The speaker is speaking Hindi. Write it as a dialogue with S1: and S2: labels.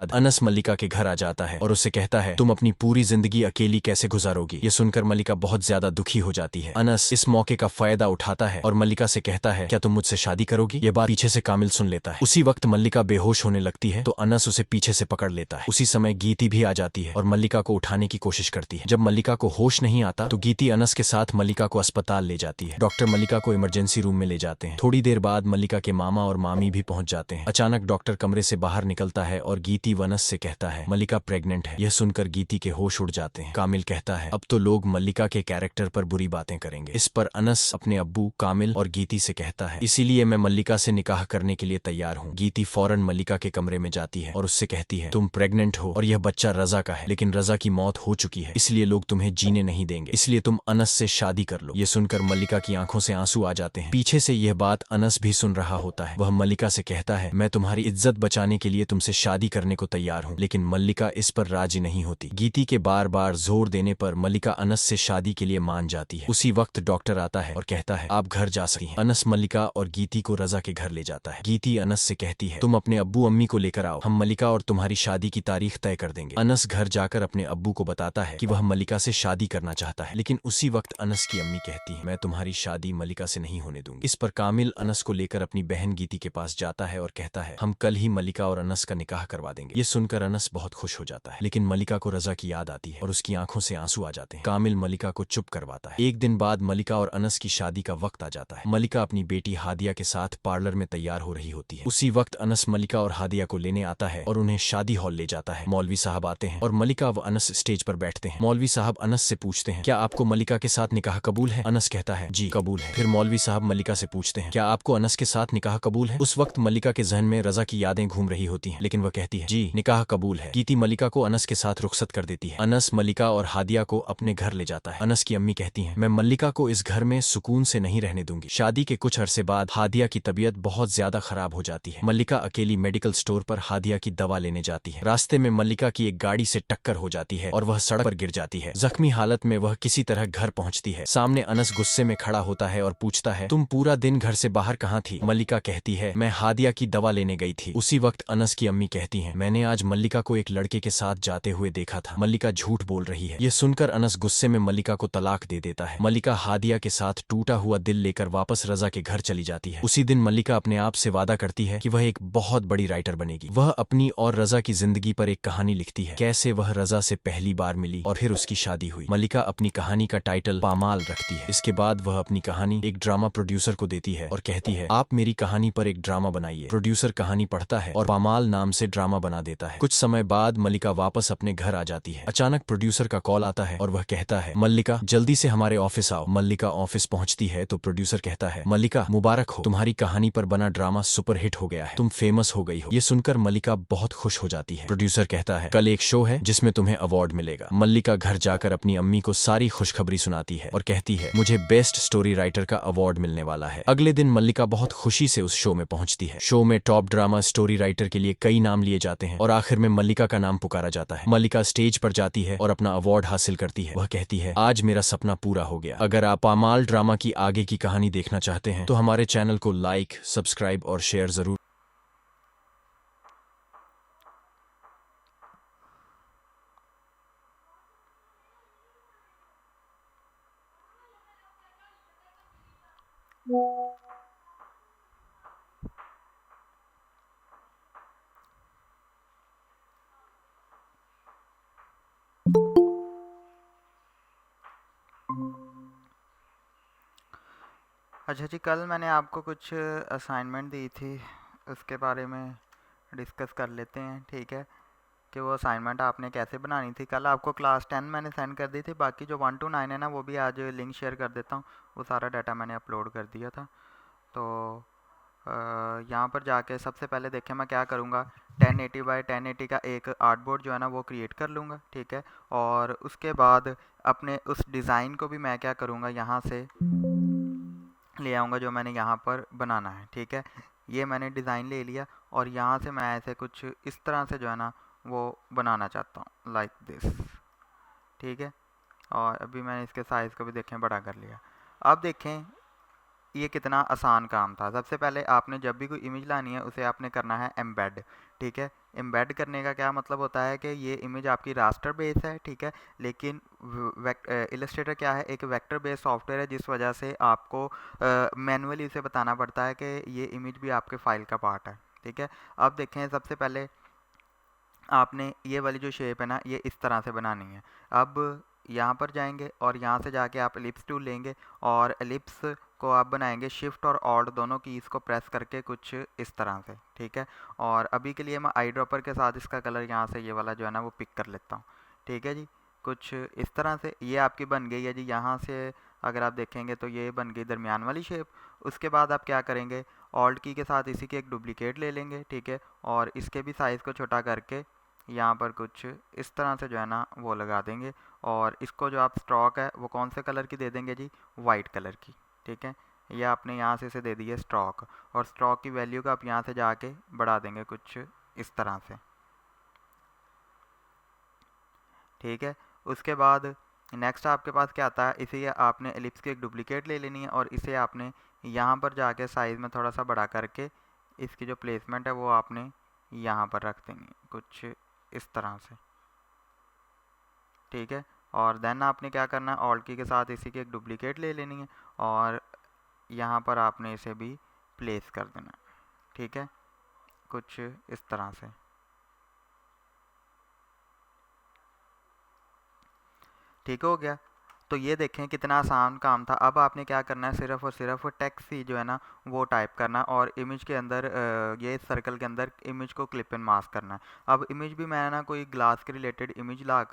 S1: अनस मल्लिका के घर आ जाता है और उससे कहता है तुम अपनी पूरी जिंदगी अकेली कैसे गुजारोगी। ये सुनकर मल्लिका बहुत ज्यादा दुखी हो जाती है। अनस इस मौके का फायदा उठाता है और मल्लिका से कहता है क्या तुम मुझसे शादी करोगी। ये बात पीछे से कामिल सुन लेता है। उसी वक्त मल्लिका बेहोश होने लगती है तो अनस उसे पीछे से पकड़ लेता है। उसी समय गीती भी आ जाती है और मल्लिका को उठाने की कोशिश करती है। जब मल्लिका को होश नहीं आता तो गीती अनस के साथ मल्लिका को अस्पताल ले जाती है। डॉक्टर मल्लिका को इमरजेंसी रूम में ले जाते हैं। थोड़ी देर बाद मल्लिका के मामा और मामी भी पहुंच जाते हैं। अचानक डॉक्टर कमरे से बाहर निकलता है और गीती वनस से कहता है मल्लिका प्रेग्नेंट है। यह सुनकर गीती के होश उड़ जाते हैं। कामिल कहता है अब तो लोग मल्लिका के कैरेक्टर पर बुरी बातें करेंगे। इस पर अनस अपने अब्बू कामिल और गीती से कहता है इसीलिए मैं मल्लिका से निकाह करने के लिए तैयार हूँ। गीती फौरन मल्लिका के कमरे में जाती है और उससे कहती है तुम प्रेग्नेंट हो और यह बच्चा रजा का है, लेकिन रजा की मौत हो चुकी है इसलिए लोग तुम्हें जीने नहीं देंगे, इसलिए तुम अनस से शादी कर लो। ये सुनकर मल्लिका की आंखों से आंसू आ जाते हैं। पीछे से यह बात अनस भी सुन रहा होता है। वह मल्लिका से कहता है मैं तुम्हारी इज्जत बचाने के लिए तुमसे शादी करने को तैयार हूँ, लेकिन मल्लिका इस पर राजी नहीं होती। गीती के बार बार जोर देने पर मल्लिका अनस से शादी के लिए मान जाती है। उसी वक्त डॉक्टर आता है और कहता है आप घर जा सकती हैं। अनस मल्लिका और गीती को रजा के घर ले जाता है। गीती अनस से कहती है तुम अपने अब्बू अम्मी को लेकर आओ, हम मल्लिका और तुम्हारी शादी की तारीख तय कर देंगे। अनस घर जाकर अपने अब्बू को बताता है कि वह मल्लिका से शादी करना चाहता है, लेकिन उसी वक्त अनस की अम्मी कहती है मैं तुम्हारी शादी मल्लिका से नहीं होने दूंगी। इस पर कामिल अनस को लेकर अपनी बहन गीती के पास जाता है और कहता है हम कल ही मल्लिका और अनस का निकाह करवा देंगे। ये सुनकर अनस बहुत खुश हो जाता है, लेकिन मल्लिका को रजा की याद आती है और उसकी आंखों से आंसू आ जाते हैं। कामिल मल्लिका को चुप करवाता है। एक दिन बाद मल्लिका और अनस की शादी का वक्त आ जाता है। मल्लिका अपनी बेटी हादिया के साथ पार्लर में तैयार हो रही होती है। उसी वक्त अनस मल्लिका और हादिया को लेने आता है और उन्हें शादी हॉल ले जाता है। मौलवी साहब आते हैं और मल्लिका व अनस स्टेज पर बैठते हैं। मौलवी साहब अनस से पूछते हैं क्या आपको मल्लिका के साथ निकाह कबूल है। अनस कहता है जी कबूल है। फिर मौलवी साहब मल्लिका से पूछते हैं क्या आपको अनस के साथ निकाह कबूल है। उस वक्त मल्लिका के जहन में रजा की यादें घूम रही होती हैं, लेकिन वह कहती है जी निकाह कबूल है। गीती मल्लिका को अनस के साथ रुखसत कर देती है। अनस मल्लिका और हादिया को अपने घर ले जाता है। अनस की अम्मी कहती हैं मैं मल्लिका को इस घर में सुकून से नहीं रहने दूंगी। शादी के कुछ अरसे बाद हादिया की तबीयत बहुत ज्यादा खराब हो जाती है। मल्लिका अकेली मेडिकल स्टोर पर हादिया की दवा लेने जाती है। रास्ते में मल्लिका की एक गाड़ी से टक्कर हो जाती है और वह सड़क पर गिर जाती है। जख्मी हालत में वह किसी तरह घर पहुंचती है। सामने अनस गुस्से में खड़ा होता है और पूछता है तुम पूरा दिन घर से बाहर कहाँ थी। मल्लिका कहती है मैं हादिया की दवा लेने गई थी। उसी वक्त अनस की अम्मी कहती हैं मैंने आज मल्लिका को एक लड़के के साथ जाते हुए देखा था। मल्लिका झूठ बोल रही है। यह सुनकर अनस गुस्से में मल्लिका को तलाक दे देता है। मल्लिका हादिया के साथ टूटा हुआ दिल लेकर वापस रजा के घर चली जाती है। उसी दिन मल्लिका अपने आप से वादा करती है कि वह एक बहुत बड़ी राइटर बनेगी। वह अपनी और रजा की जिंदगी पर एक कहानी लिखती है, कैसे वह रजा से पहली बार मिली और फिर उसकी शादी हुई। मल्लिका अपनी कहानी का टाइटल पामाल रखती है। इसके बाद वह अपनी कहानी एक ड्रामा प्रोड्यूसर को देती है और कहती है आप मेरी कहानी पर एक ड्रामा बनाइए। प्रोड्यूसर कहानी पढ़ता है और पामाल नाम से ड्रामा बना देता है। कुछ समय बाद मल्लिका वापस अपने घर आ जाती है। अचानक प्रोड्यूसर का कॉल आता है और वह कहता है मल्लिका जल्दी से हमारे ऑफिस आओ। मल्लिका ऑफिस पहुंचती है तो प्रोड्यूसर कहता है मल्लिका मुबारक हो, तुम्हारी कहानी पर बना ड्रामा सुपरहिट हो गया है, तुम फेमस हो गई हो। ये सुनकर मल्लिका बहुत खुश हो जाती है। प्रोड्यूसर कहता है कल एक शो है जिसमें तुम्हें अवार्ड मिलेगा। मल्लिका घर जाकर अपनी अम्मी को सारी खुशखबरी सुनाती है और कहती है मुझे बेस्ट स्टोरी राइटर का अवार्ड मिलने वाला है। अगले दिन मल्लिका बहुत खुशी से उस शो में पहुंचती है। शो में टॉप ड्रामा स्टोरी राइटर के लिए कई नाम लिए जाते हैं और आखिर में मल्लिका का नाम पुकारा जाता है। मल्लिका स्टेज पर जाती है और अपना अवार्ड हासिल करती है। वह कहती है आज मेरा सपना पूरा हो गया। अगर आप पामाल ड्रामा की आगे की कहानी देखना चाहते हैं तो हमारे चैनल को लाइक, सब्सक्राइब और शेयर जरूर।
S2: अच्छा जी, कल मैंने आपको कुछ असाइनमेंट दी थी, उसके बारे में डिस्कस कर लेते हैं। ठीक है, कि वो असाइनमेंट आपने कैसे बनानी थी। कल आपको क्लास 10 मैंने सेंड कर दी थी, बाकी जो 1 to 9 है ना वो भी आज लिंक शेयर कर देता हूँ। वो सारा डाटा मैंने अपलोड कर दिया था। तो यहाँ पर जाके सबसे पहले देखें मैं क्या करूँगा, 1080 बाई 1080 का एक आर्टबोर्ड जो है ना वो क्रिएट कर लूँगा। ठीक है, और उसके बाद अपने उस डिज़ाइन को भी मैं क्या करूँगा, यहाँ से ले आऊँगा जो मैंने यहाँ पर बनाना है। ठीक है, ये मैंने डिज़ाइन ले लिया और यहाँ से मैं ऐसे कुछ इस तरह से जो है ना वो बनाना चाहता हूँ, लाइक दिस। ठीक है, और अभी मैंने इसके साइज़ को भी देखें बड़ा कर लिया। अब देखें ये कितना आसान काम था। सबसे पहले आपने जब भी कोई इमेज लानी है उसे आपने करना है एम्बेड, ठीक है। एम्बेड करने का क्या मतलब होता है कि ये इमेज आपकी रास्टर बेस है, ठीक है, लेकिन इलस्ट्रेटर क्या है, एक वेक्टर बेस सॉफ्टवेयर है, जिस वजह से आपको मैनुअली उसे बताना पड़ता है कि ये इमेज भी आपके फाइल का पार्ट है, ठीक है। अब देखें, सबसे पहले आपने ये वाली जो शेप है ना, ये इस तरह से बनानी है। अब यहाँ पर जाएंगे और यहाँ से जाके आप एलिप्स टूल लेंगे और एलिप्स को आप बनाएंगे शिफ्ट और ऑल्ट दोनों कीज़ को प्रेस करके कुछ इस तरह से, ठीक है। और अभी के लिए मैं आई ड्रॉपर के साथ इसका कलर यहाँ से ये वाला जो है ना वो पिक कर लेता हूँ, ठीक है जी। कुछ इस तरह से ये आपकी बन गई है जी। यहाँ से अगर आप देखेंगे तो ये बन गई दरमियान वाली शेप। उसके बाद आप क्या करेंगे, ऑल्ट की के साथ इसी की एक डुप्लीकेट ले लेंगे, ठीक है, और इसके भी साइज़ को छोटा करके यहाँ पर कुछ इस तरह से जो है ना वो लगा देंगे। और इसको जो आप स्ट्रोक है वो कौन से कलर की दे देंगे जी, वाइट कलर की, ठीक है। ये आपने यहाँ से इसे दे दी है स्ट्रोक, और स्ट्रोक की वैल्यू को आप यहाँ से जाके बढ़ा देंगे कुछ इस तरह से, ठीक है। उसके बाद नेक्स्ट आपके पास क्या आता है, इसे आपने एलिप्स की एक डुप्लीकेट ले लेनी है और इसे आपने यहाँ पर जाके साइज़ में थोड़ा सा बड़ा करके इसकी जो प्लेसमेंट है वो आपने यहाँ पर रख देनी है कुछ इस तरह से, ठीक है। और देन आपने क्या करना है, ऑल्ट की के साथ इसी की एक डुप्लीकेट ले लेनी है और यहाँ पर आपने इसे भी प्लेस कर देना है, ठीक है, कुछ इस तरह से, ठीक हो गया। तो ये देखें कितना आसान काम था। अब आपने क्या करना है, सिर्फ और सिर्फ टेक्स्ट ही जो है ना वो टाइप करना और इमेज के अंदर ये सर्कल के अंदर इमेज को क्लिप एंड मास्क करना है। अब इमेज भी मैं ना कोई ग्लास के रिलेटेड इमेज ला